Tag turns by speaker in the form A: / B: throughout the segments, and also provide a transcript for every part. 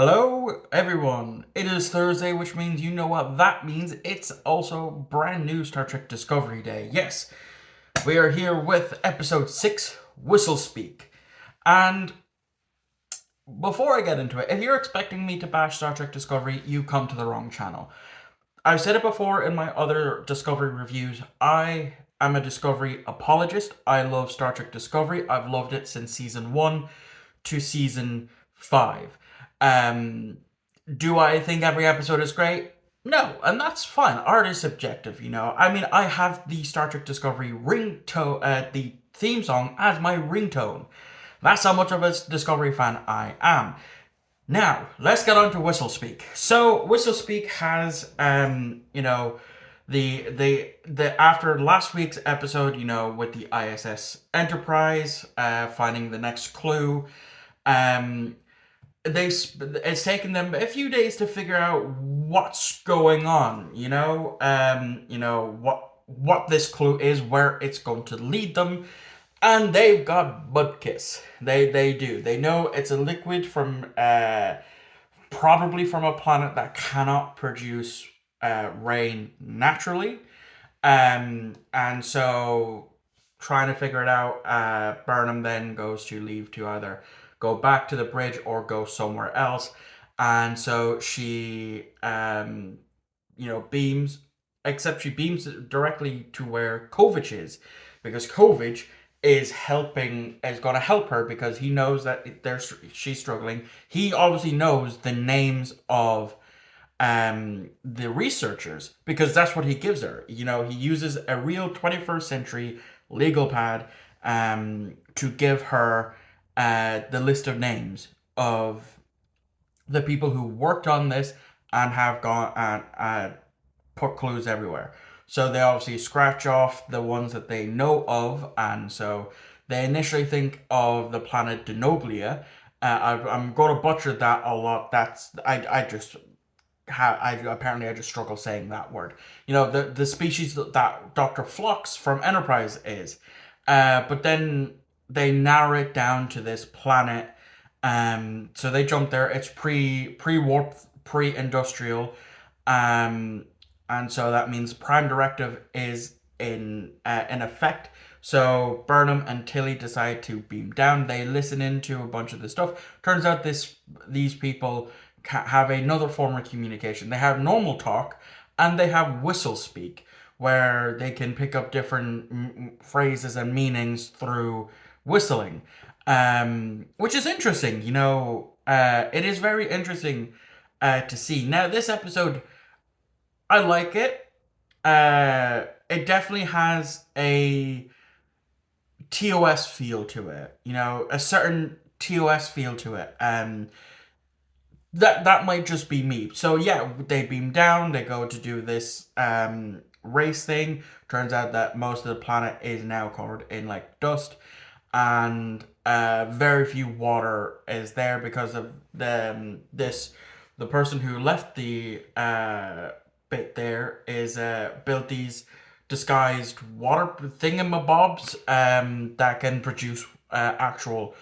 A: Hello, everyone. It is Thursday, which means you know what that means. It's also brand new Star Trek Discovery Day. Yes, we are here with episode 6, Whistlespeak. And before I get into it, if you're expecting me to bash Star Trek Discovery, you come to the wrong channel. I've said it before in my other Discovery reviews. I am a Discovery apologist. I love Star Trek Discovery. I've loved it since season 1 to season 5. Um, do I think every episode is great? No, and that's fine. Art is subjective, you know. I mean, I have the Star Trek Discovery ringtone, the theme song as my ringtone. That's how much of a Discovery fan I am. Now, let's get on to Whistlespeak. So, Whistlespeak has, the after last week's episode, with the ISS Enterprise finding the next clue, um, it's taken them a few days to figure out what's going on. What this clue is, where it's going to lead them, and they've got butt kiss. They do. They know it's a liquid from probably from a planet that cannot produce rain naturally. And so trying to figure it out, Burnham then goes to leave to either go back to the bridge or go somewhere else. And so she, beams, except she beams directly to where Kovich is, because Kovich is going to help her because he knows that she's struggling. He obviously knows the names of the researchers because that's what he gives her. He uses a real 21st century legal pad to give her the list of names of the people who worked on this and have gone and put clues everywhere. So they obviously scratch off the ones that they know of, and so they initially think of the planet Denoblia. I'm going to butcher that a lot. I just I just struggle saying that word. The species that Dr. Phlox from Enterprise is, but then they narrow it down to this planet. So they jump there. It's pre-warp, pre-industrial, um, and so that means Prime Directive is in effect. So Burnham and Tilly decide to beam down. They listen into a bunch of the stuff. Turns out these people have another form of communication. They have normal talk, and they have whistle speak, where they can pick up different phrases and meanings through whistling, which is interesting. It is very interesting to see. Now, this episode, I like it. It definitely has a TOS feel to it. A certain TOS feel to it. That might just be me. So yeah, they beam down. They go to do this race thing. Turns out that most of the planet is now covered in like dust, and very few water is there because of the person who left the bit there is built these disguised water thingamabobs that can produce actual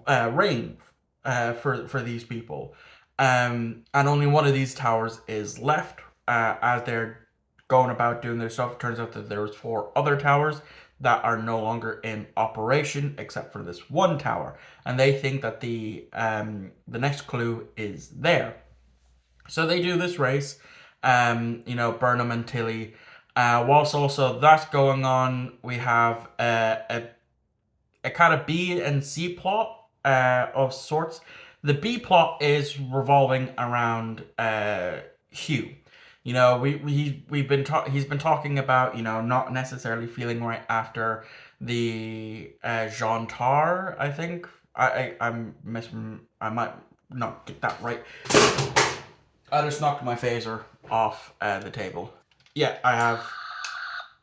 A: rain for these people. And only one of these towers is left as they're going about doing their stuff. It turns out that there's 4 other towers that are no longer in operation except for this one tower, and they think that the next clue is there. So they do this race, Burnham and Tilly. Whilst also that's going on, we have a kind of B and C plot of sorts. The B plot is revolving around Hugh. He's been talking about not necessarily feeling right after the Jean Tar. I think I might not get that right. I just knocked my phaser off the table. Yeah, I have.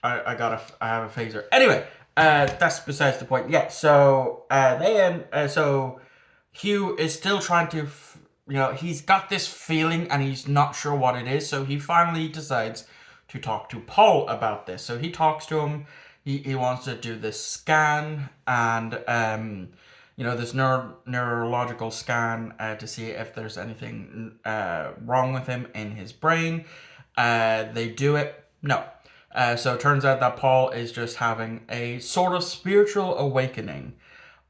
A: I have a phaser. Anyway, that's besides the point. Yeah. So so Hugh is still trying to. He's got this feeling and he's not sure what it is. So he finally decides to talk to Paul about this. So he talks to him. He wants to do this scan, and this neurological scan to see if there's anything wrong with him in his brain. They do it. No. So it turns out that Paul is just having a sort of spiritual awakening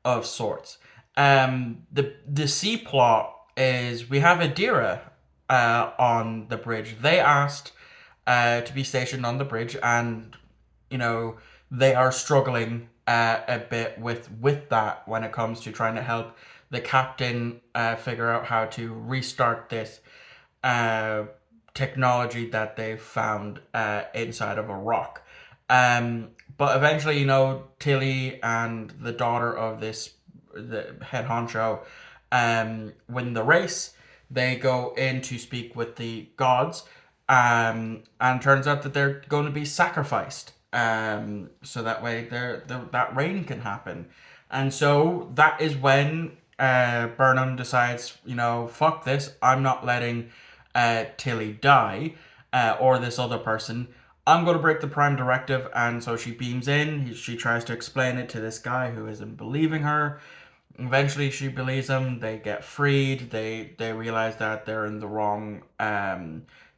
A: of sorts. The C plot is we have Adira on the bridge. They asked to be stationed on the bridge, and you know they are struggling a bit with that when it comes to trying to help the captain figure out how to restart this uh, technology that they found inside of a rock. But eventually, Tilly and the daughter of the head honcho, win the race. They go in to speak with the gods, and turns out that they're going to be sacrificed, so that way that rain can happen. And so that is when Burnham decides, fuck this, I'm not letting Tilly die, or this other person. I'm going to break the Prime Directive, and so she beams in. She tries to explain it to this guy who isn't believing her. Eventually, she believes him. They get freed. They realize that they're in the wrong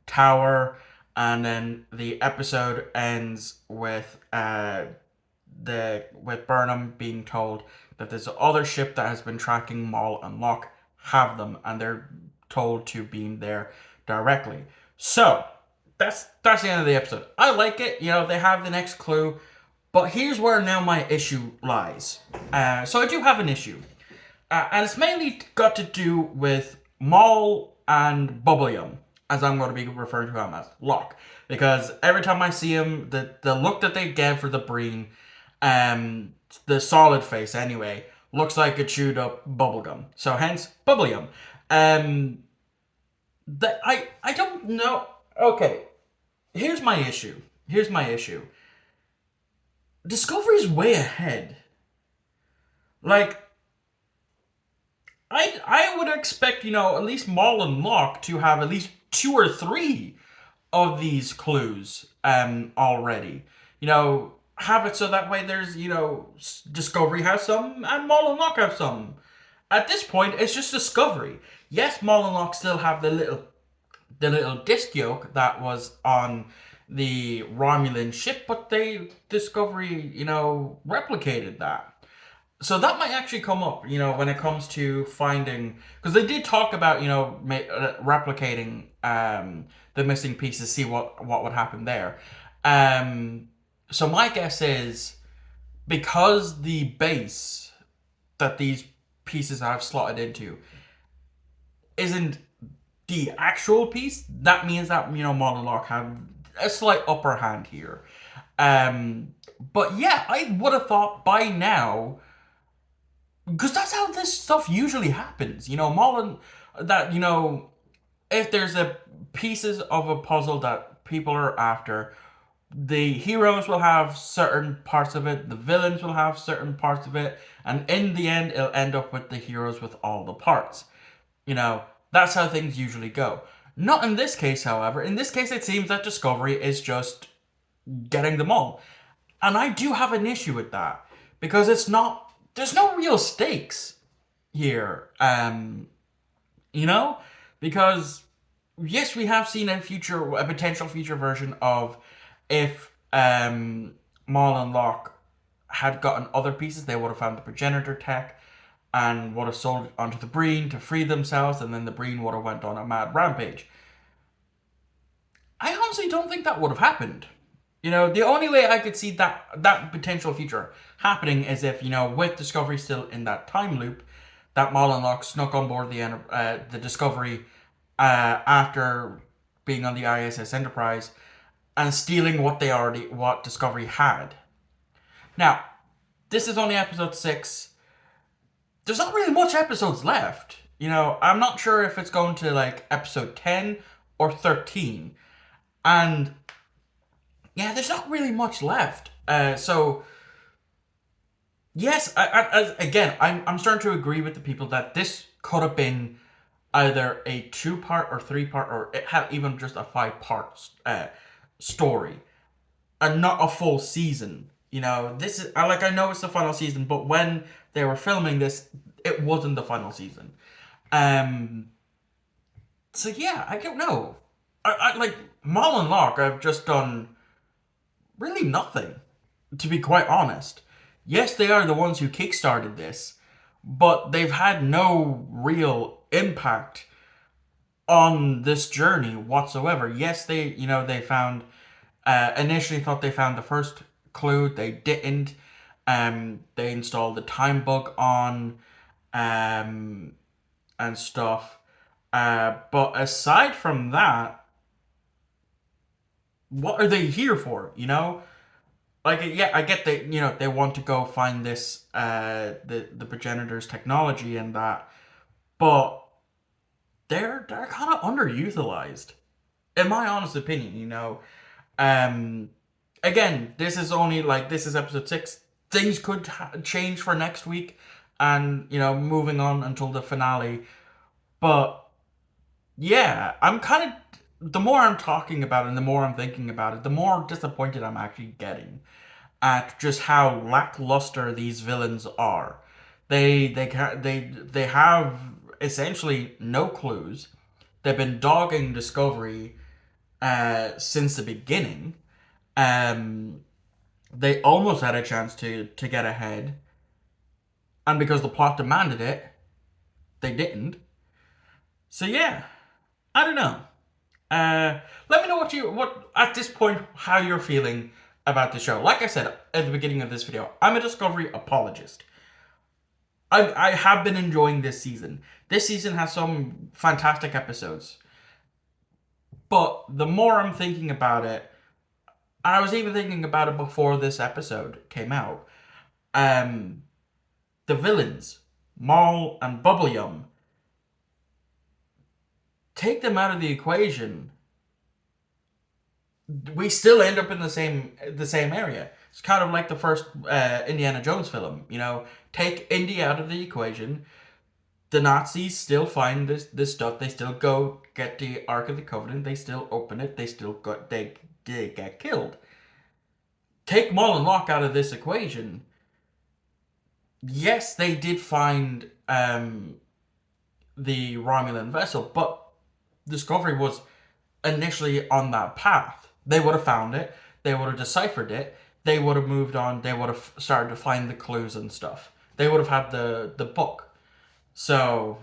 A: tower, and then the episode ends with Burnham being told that there's other ship that has been tracking Maul and Locke have them, and they're told to beam there directly. So that's the end of the episode. I like it. They have the next clue, but here's where now my issue lies. So I do have an issue, and it's mainly got to do with Maul and Bubblegum, as I'm going to be referring to him as Locke, because every time I see him, the look that they get for the Breen, the solid face anyway, looks like a chewed up bubblegum. So hence Bubblegum. I don't know. Okay, here's my issue. Discovery's way ahead. Like, I would expect, at least Maul and Locke to have at least 2 or 3 of these clues already. Have it so that way there's, Discovery has some and Maul and Locke have some. At this point, it's just Discovery. Yes, Maul and Locke still have the little disc yoke that was on the Romulan ship, but Discovery, replicated that. So that might actually come up, when it comes to finding, because they did talk about, replicating the missing pieces, see what would happen there. So my guess is, because the base that these pieces have slotted into isn't the actual piece, that means that, Maul and Locke have a slight upper hand here. But yeah, I would have thought by now, because that's how this stuff usually happens. Maul and that, if there's pieces of a puzzle that people are after, the heroes will have certain parts of it, the villains will have certain parts of it, and in the end, it'll end up with the heroes with all the parts. That's how things usually go. Not in this case, however. In this case, it seems that Discovery is just getting them all. And I do have an issue with that, because there's no real stakes here. Because yes, we have seen a potential future version of if Maul and Locke had gotten other pieces, they would have found the progenitor tech and would have sold it onto the Breen to free themselves, and then the Breen would have went on a mad rampage. I honestly don't think that would have happened. The only way I could see that potential future happening is if, with Discovery still in that time loop, that Maul and Locke snuck on board the Discovery after being on the ISS Enterprise and stealing what Discovery had. Now, this is only episode 6. There's not really much episodes left. I'm not sure if it's going to like episode 10 or 13. And yeah, there's not really much left. So yes, I'm starting to agree with the people that this could have been either a 2-part or 3-part, or it had even just a 5-part story, and not a full season. This is I know it's the final season, but when they were filming this, it wasn't the final season. Um, so yeah, I don't know. I like Mal and Locke have just done really nothing, to be quite honest. Yes, they are the ones who kickstarted this, but they've had no real impact on this journey whatsoever. Yes, they found, initially thought they found the first clue. They didn't. They installed the time bug on, um, and stuff. But aside from that, what are they here for? Like, yeah, I get that. They want to go find this, the progenitor's technology and that, but they're kind of underutilized, in my honest opinion. Um, Again, this is episode 6. Things could change for next week, and moving on until the finale. But yeah, I'm kind of, the more I'm talking about it and the more I'm thinking about it, the more disappointed I'm actually getting at just how lackluster these villains are. They have essentially no clues. They've been dogging Discovery since the beginning. Um, they almost had a chance to get ahead, and because the plot demanded it, they didn't. So yeah, I don't know. Let me know what at this point how you're feeling about the show. Like I said at the beginning of this video, I'm a Discovery apologist. I have been enjoying this season. This season has some fantastic episodes, but the more I'm thinking about it, I was even thinking about it before this episode came out. Um, the villains, Maul and Bubble Yum, take them out of the equation, we still end up in the same area. It's kind of like the first Indiana Jones film. Take Indy out of the equation. The Nazis still find this stuff. They still go get the Ark of the Covenant. They still open it. They get killed. Take Maul and Locke out of this equation. Yes, they did find the Romulan vessel, but Discovery was initially on that path. They would have found it. They would have deciphered it. They would have moved on. They would have started to find the clues and stuff. They would have had the book. So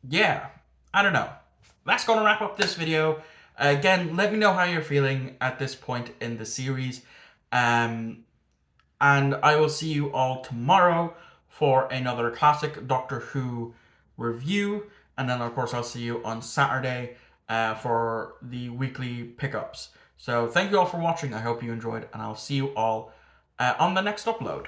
A: yeah, I don't know. That's going to wrap up this video. Again, let me know how you're feeling at this point in the series. Um, and I will see you all tomorrow for another classic Doctor Who review. And then, of course, I'll see you on Saturday for the weekly pickups. So thank you all for watching. I hope you enjoyed, and I'll see you all on the next upload.